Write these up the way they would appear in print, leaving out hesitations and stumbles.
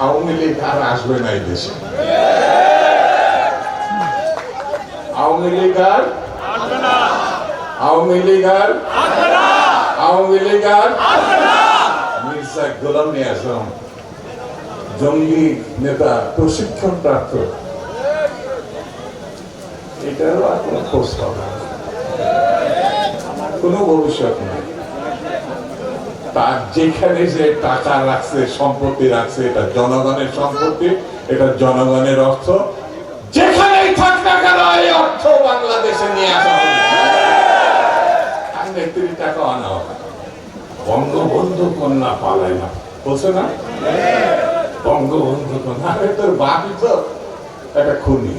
আওয়ামী লীগ আর আসবে না এই দেশে। আওয়ামী লীগ আর আওয়ামী লীগ আর আওয়ামী লীগ আর মির্জা গোলাম আজম জঙ্গি নেতা প্রশিক্ষণ প্রাপ্ত, এটারও আর কোনো খোঁজ পাবে না, কোনো ভবিষ্যৎ নেই। তার যেখানে যে টাকা রাখছে, সম্পত্তি রাখছে, এটা জনগণের সম্পত্তি, এটা জনগণের অর্থ। যেখানেই থাক না কেন এই অর্থ বাংলাদেশে নিয়ে আসা হবে, আর নেত্রী টাকা আনা হবে। বঙ্গবন্ধু কন্যা পালায় না, বলছে না? বঙ্গবন্ধু কন্যা, তোর বাপই তো একটা খুনি,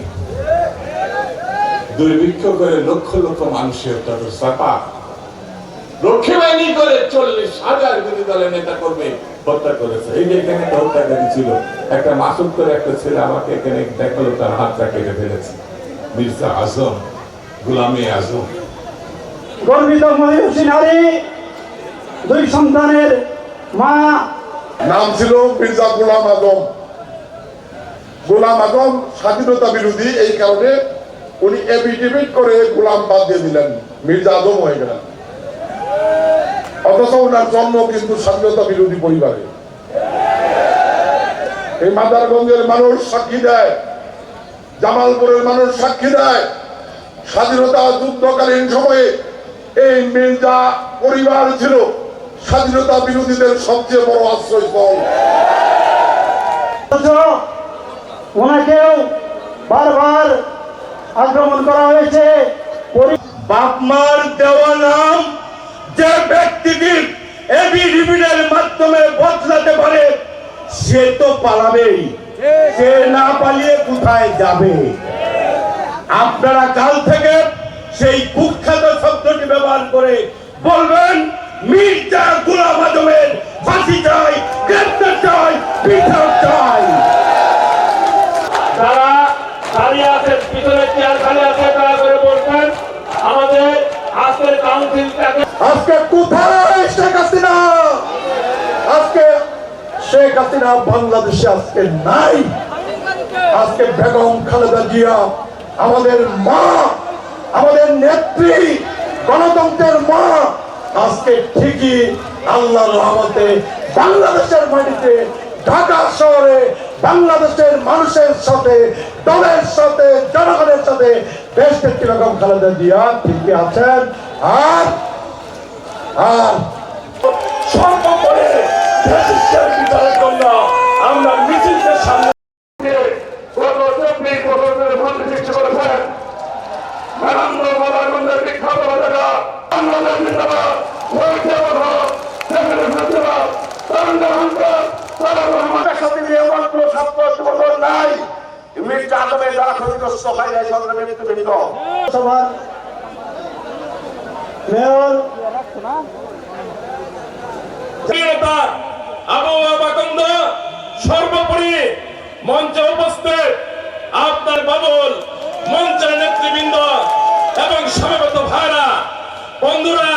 দুর্ভিক্ষ করে লক্ষ লক্ষ মানুষের তাদের চাপা রক্ষী বাহিনী করে 40,000 বিরোধী দলের নেতা কর্মী হত্যা করেছে। এই যে এখানে হত্যাকারী ছিল একটা মাসুদ করে একটা ছেলে, আমাকে এখানে দেখালো, তার হাতটা কেটে ফেলেছে। মির্জা আজম, গোলামে আজম, গর্বিত মহিষী নারী, 2 সন্তানের মা। নাম ছিল মির্জা গোলাম আজম। গোলাম আজম স্বাধীনতা বিরোধী, এই কারণে উনি এফিডেভিট করে গোলাম বাদ দিয়ে দিলেন, মির্জা আজম হয়ে গেলেন। অথচ ওনার জন্ম কিন্তু স্বাধীনতা বিরোধী পরিবারে। এই মাদারগঞ্জের মানুষ সাক্ষী দেয়, জামালপুরের মানুষ সাক্ষী দেয়, স্বাধীনতা যুদ্ধকালীন সময়ে এই মির্জা পরিবার ছিল স্বাধীনতা বিরোধীদের সবচেয়ে বড় আশ্রয়স্থল। ওনাকেও বারবার আক্রমণ করা হয়েছে। বাপমার দেওয়া নাম যে ব্যক্তিটি এফিডেভিটের মাধ্যমে বদলাতে পারে, সে তো পালাবেই। সে না পালিয়ে কোথায় যাবে? আপনারা কাল থেকে সেই কুখ্যাত শব্দটি ব্যবহার করে বলবেন, মির্জা গোলাম আজমের ফাঁসি চাই, গ্রেফতার চাই, বিচার চাই। যারা দাঁড়িয়ে আছেন, পিছনে চেয়ার খালি আছে, তারা করে বলছেন আমাদের আজকের কাউন্সিলটাকে। আজকে কোথায় শেখ হাসিনা? আজকে শেখ হাসিনা বাংলাদেশে আজকে নাই। আজকে বেগম খালেদা জিয়া আমাদের মা, আমাদের নেত্রী, গণতন্ত্রের মা, আজকে ঠিকই আল্লাহর রহমতে বাংলাদেশের মাটিতে, ঢাকা শহরে বাংলাদেশের মানুষের সাথে, দলের সাথে, জনগণের সাথে দেশ নেত্রী বেগম খালেদা জিয়া ঠিকই আছেন। আর সর্বোপরি ফ্যাসিস্টের বিচারের জন্য আমরা মিছিলকে সামনে গত 24 বছর ধরে মন্ত্রী সৃষ্টি করেছেন। নারায়ণ বাবাগঞ্জের বিখ্যাত জায়গা বাংলাদেশ জিন্দাবাদ, নাই। মির্জা আজমের যারা ক্ষতিগ্রস্ত হয় নাই, সরকারের নেতৃত্ব সভার মেয়র সর্বোপরি মঞ্চে উপস্থিত আপনার বাবুল, মঞ্চের নেতৃবৃন্দ এবং সমবেত ভাইরা, বন্ধুরা,